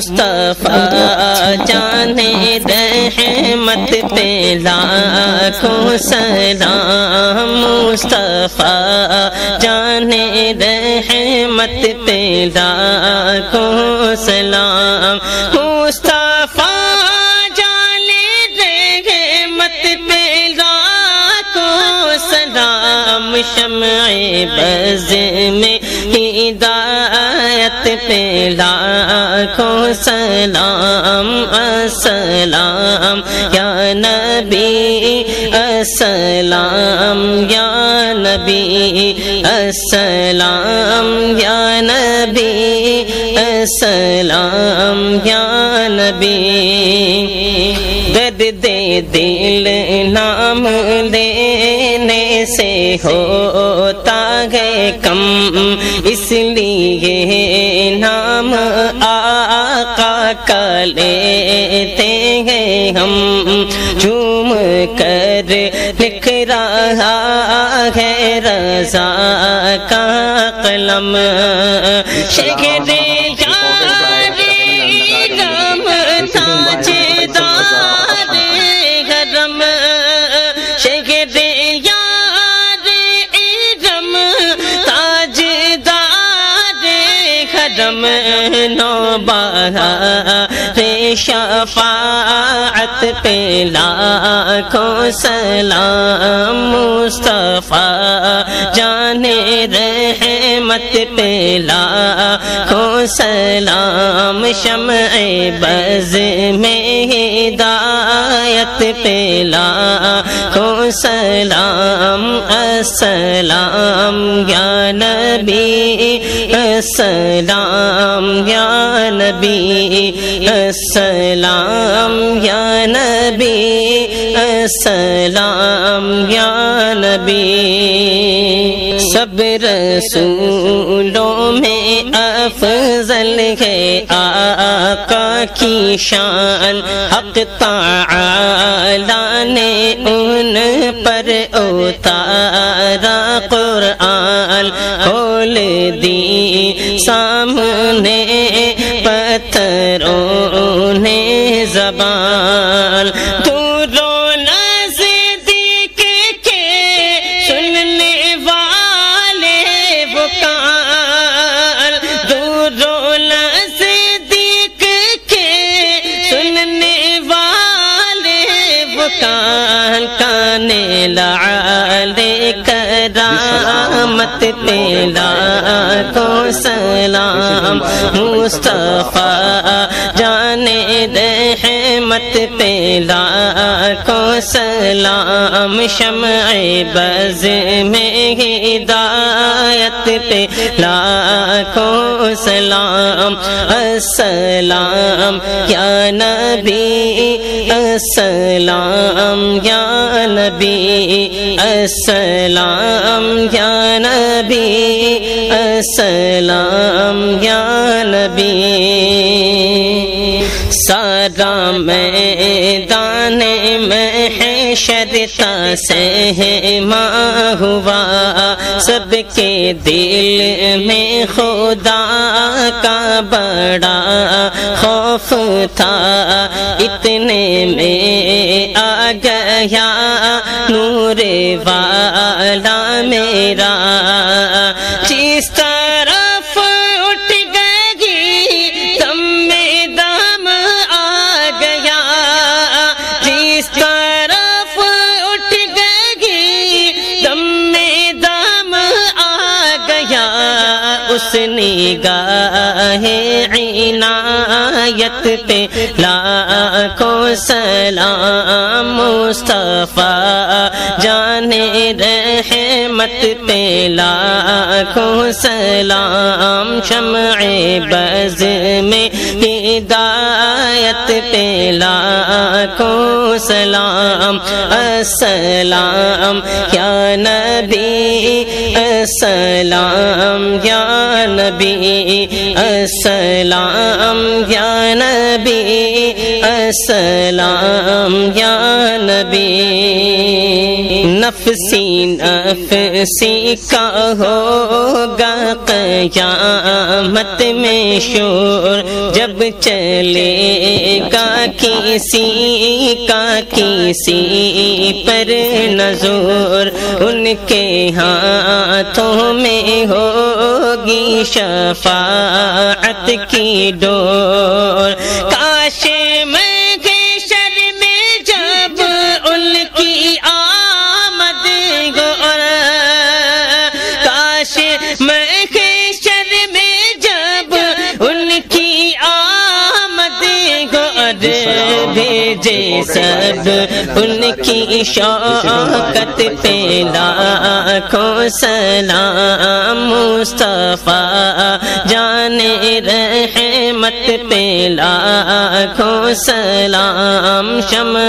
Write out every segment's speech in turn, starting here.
مصطفیٰ جان رحمت پہ لاکھوں سلام، مصطفیٰ جان رحمت پہ لاکھوں سلام، مصطفیٰ جان رحمت پہ لاکھوں سلام، شمع بز میں ہدایت پہ لاکھوں سلام، السلام یا نبی السلام یا نبی السلام یا نبی السلام یا نبی، درد دل نام لینے سے ہوتا ہے کم، اس لیے نام آقا کا لیتے ہیں ہم، جھوم کر لکھ رہا ہے رضا کا قلم، شکر نوبہار شفاعت پہ لاکھوں سلام، مصطفیٰ جان رحمت پہ لاکھوں سلام، شمع بز میں ہدایت پہ لاکھوں سلام، السلام یا نبی السلام یا نبی السلام یا نبی السلام یا نبی، سب رسولوں میں افضل ہے آقا کی شان، حق تعالی نے ان پر اتارا قرآن، کھول دی سامنے پتھروں نے زبان، دوروں نزدیک کے سننے والے وہ کان، دوروں نزدیک کے سننے والے وہ کان، کانے لعلے کرامت پہ لاکھوں سلام، مصطفیٰ جان رحمت پہ لاکھوں سلام، شمع بز میں ہدایت پہ لاکھوں سلام، السلام یا نبی السلام یا نبی السلام یا نبی السلام یا نبی، سارا میدان محشر سہما ہوا، سب کے دل میں خدا کا بڑا خوف تھا، اتنے میں آ گیا نور والا میرا، جس طرف اٹھ گئی دم میں دم آ گیا، جس طرف اٹھ گئی دم میں دم آ گیا، اس نگاہ عنایت پہ لاکھوں سلام، مصطفیٰ جان رحمت پہ لاکھوں سلام، شمع بز میں ہدایت پہ لاکھوں سلام، السلام یا نبی السلام یا نبی نبی السلام یا نبی السلام یا نبی نفسی نفسی کا ہوگا قیامت میں شور جب چلے گا کسی کا کسی پر نظر ان کے ہاتھوں میں ہوگی شفاعت کی ڈور کاش میں بھیجے سب ان کی شوکت پہ لاکھوں سلام مصطفیٰ جان رحمت پہ لاکھوں سلام شمع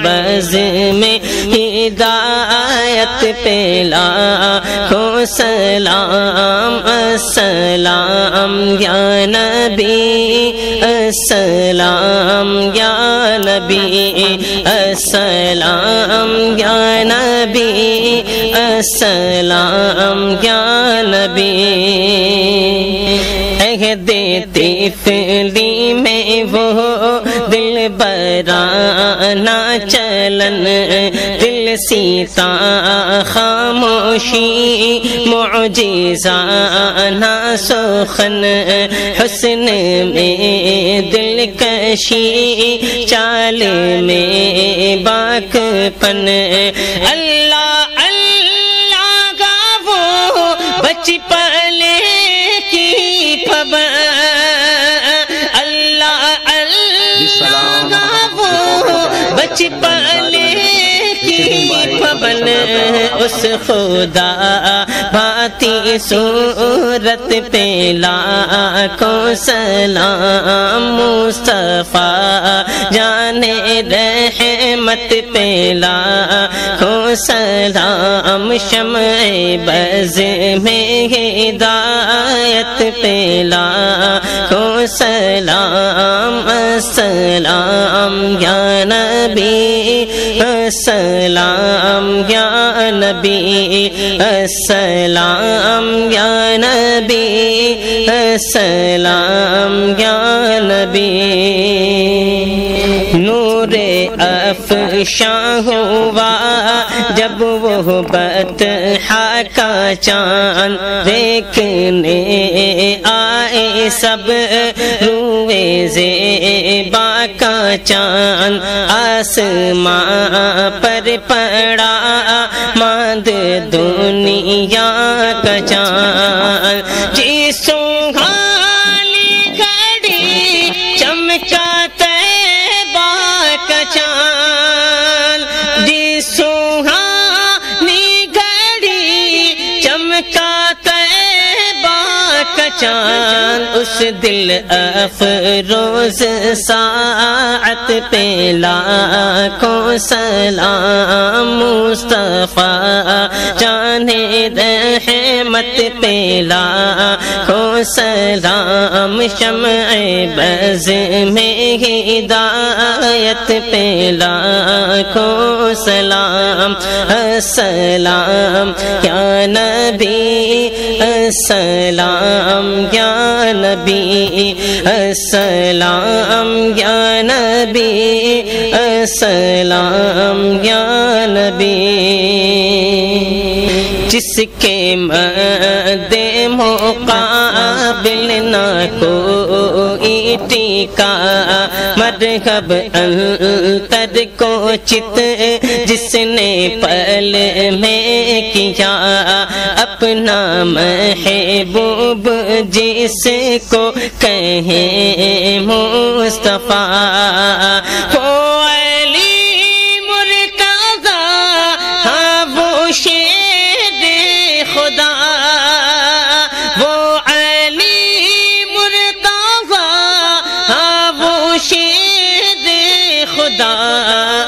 بز میں ہدایت پہ لاکھوں سلام السلام یا نبی السلام یا نبی السلام یا نبی السلام یا نبی عہد طفلی میں وہ دل برانہ چلن دل سیتا خاموشی معجزانہ سخن حسن میں دل کشی چال میں باک پن اللہ اللہ کا وہ بچ پلے کی پابند اللہ اللہ کا وہ بچ پلے کی پابند اس خدا بھاتی صورت پہ لاکھوں سلام مصطفیٰ جان رحمت پہ لاکھوں سلام شمع بز میں ہدایت پہ لاکھوں سلام السلام یا نبی السلام یا نبی السلام یا نبی السلام یا نبی نور افشاں ہوا جب وہ بطحا کا چاند دیکھنے آئے سب روئے زیبا کا چاند آسماں پر پڑا ماند دنیا کا چاند جی سنگھالی گھڑی چمکا طیبہ کا چاند جی سنگھالی گھڑی چمکا طیبہ کا چاند اس دل افروز ساعت پہ لاکھوں سلام مصطفیٰ جان رحمت پہ لاکھوں سلام شمع بز میں ہدایت پہ لاکھوں سلام السلام یا نبی السلام یا نبی السلام یا نبی السلام یا نبی جس کے مد مقابل نہ کوئی ٹیکا مرغب انتر کو چت جس نے پل میں کیا اپنا محبوب جس کو کہیں مصطفیٰ وہ علی مرتضی ہاں وہ شیر خدا وہ علی مرتضی ہاں وہ شیر خدا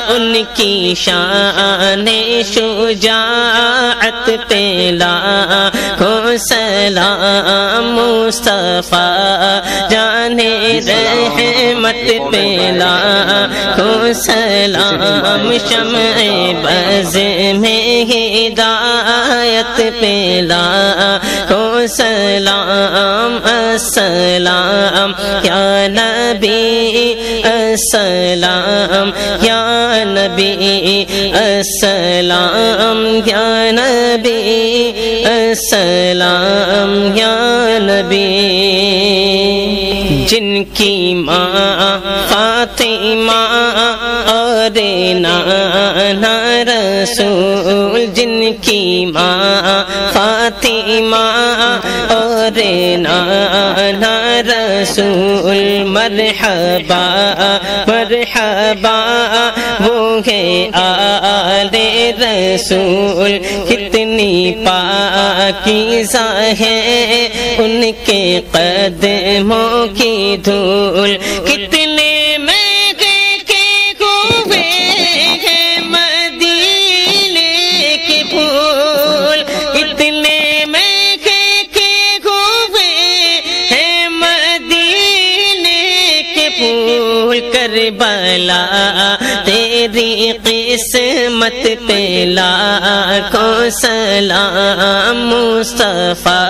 ان ان کی شان شجاعت پہ لاکھوں سلام، مصطفیٰ جان رحمت پہ لاکھوں سلام، شمع بز میں ہدایت پہ لاکھوں سلام، السلام یا نبی السلام یا نبی السلام یا نبی السلام یا نبی۔ جن کی ماں فاطمہ اور نانا رسول، جن کی ماں فاطمہ اور نانا رسول، مرحبا مرحبا وہ ہے آل رسول، کتنی پاکیزہ ہے ان کے قدموں کی دھول، کتنے مہنگے کے ہوئے ہیں مدینے کے پھول، کتنے مہنگے کے ہوئے ہیں مدینے کے پھول، کربلا تیری قسمت پہ لاکھوں سلام، مصطفیٰ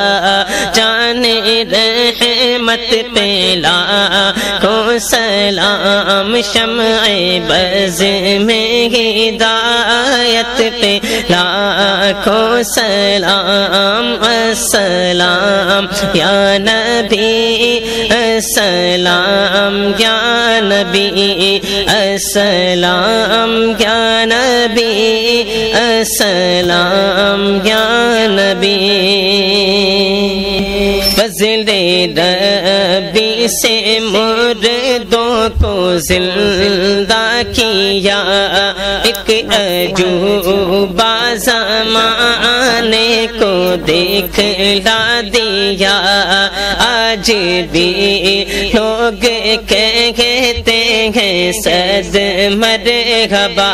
جان رحمت پہ لاکھوں سلام، شمع بز میں ہدایت پہ لاکھوں سلام، السلام یا نبی السلام یا نبی السلام یا نبی السلام یا نبی۔ فضل ربی سے مردوں کو زندہ کیا، ایک عجوبہ زمانے کو دکھلا دیا، آج بھی لوگ کہتے ہیں صد مرحبا،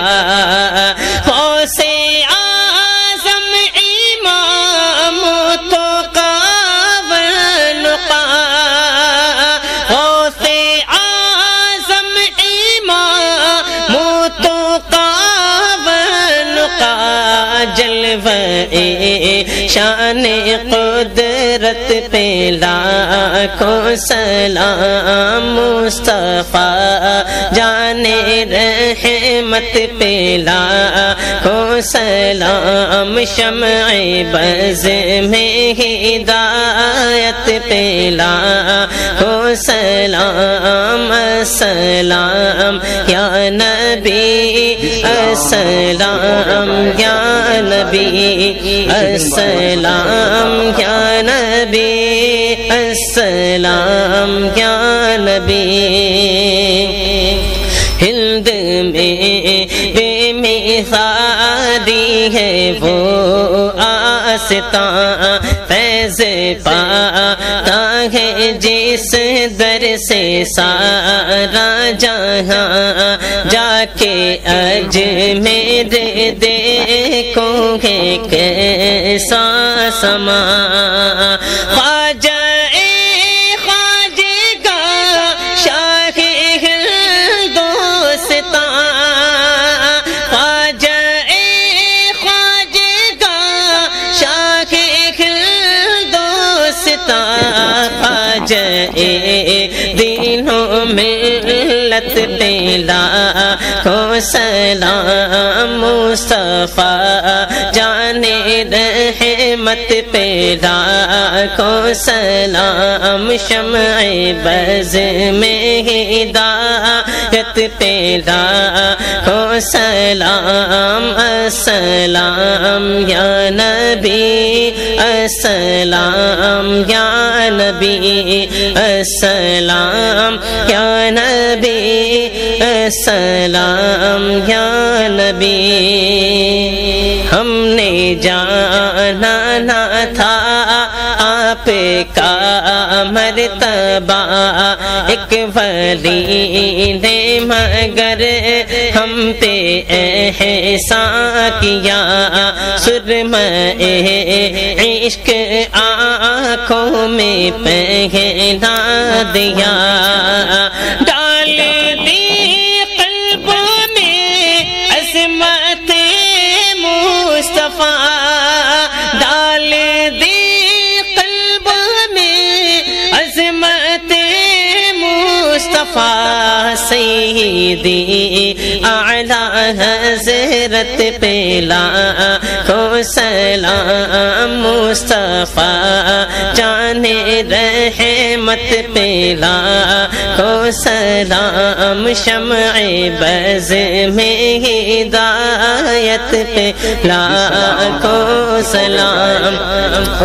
غوث اعظم امام تو غوث اعظم امام تو جلوہ شان قدرت پہ لاکھوں سلام، مصطفیٰ جان رحمت پہ لاکھوں سلام، شمع بز میں ہدایت پہ لاکھوں سلام، السلام یا نبی السلام یا نبی السلام یا نبی السلام یا نبی۔ ہند میں بے مثالی ہے وہ آستاں، فیض پاتا ہے جس در سے سارا جہاں، جا کے اجمیر دیکھو گے کیسا سما، خواجہ دینوں ملت پہ لاکھوں سلام، مصطفیٰ جان رحمت پہ لاکھوں سلام، شمع بز میں ہدایت پہ لاکھوں سلام، السلام یا نبی السلام یا نبی السلام یا نبی السلام یا نبی۔ ہم نے جانا نہ تھا آپ کا مرتبہ، ایک ولی نے مگر ہم پہ احسان کیا سرمہ عشق آنکھوں میں پہنا دیا ڈال دی قلب میں عظمت مصطفیٰ ڈال دی قلب میں عظمت مصطفیٰ سیدی اعلیٰ حضرت پہ لاکھوں سلام مصطفیٰ جان رحمت پہ لاکھوں سلام شمع بز میں ہدایت پہ لاکھوں سلام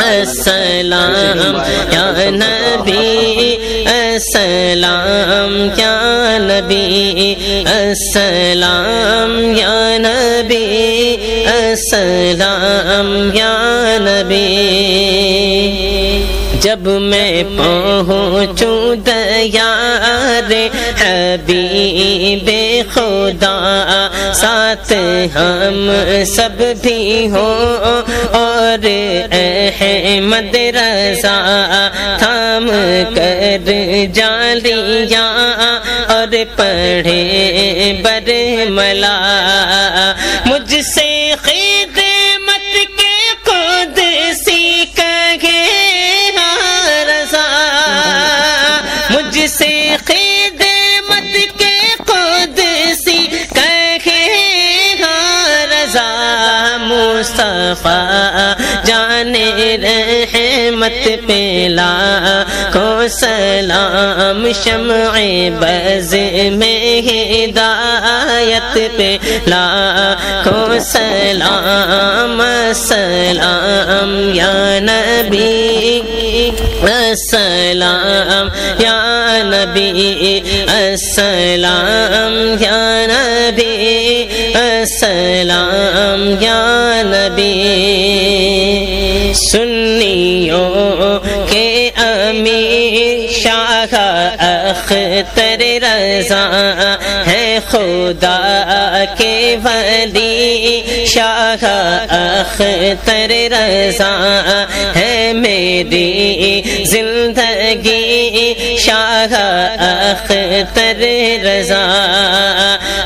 السلام یا نبی السلام یا نبی السلام یا نبی السلام یا نبی جب میں پہنچوں دیار حبیب خدا ساتھ ہم سب بھی ہوں اور احمد رضا تھام کر جالیاں اور پڑھے برملا مجھ سے خدمت کے قدسی کہے مجھ سے خدمت کے قدسی کہے رضا مصطفیٰ جان رحمت پہ لاکھوں سلام شمع بز میں ہدایت پہ لاکھوں سلام السلام یا نبی السلام یا نبی السلام یا نبی السلام یا نبی سنیوں کے امیر شاہ اختر رضا ہے خدا کے ولی شاہ اختر رضا ہے میری زندگی شاہ اختر رضا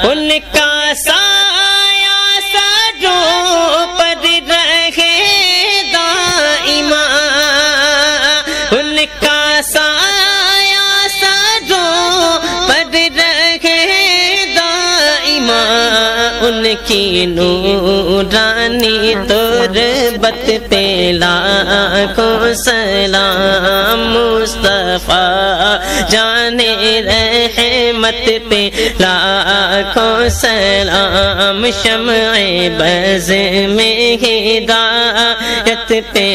ان کا سایہ سروں پر رہے دائما ان کا سایہ سروں پر رہے دائما ان کی نورانی تربت پہ لاکھوں سلام مصطفیٰ جان رحمت پہ لاکھوں سلام شمع بز میں ہدایت پہ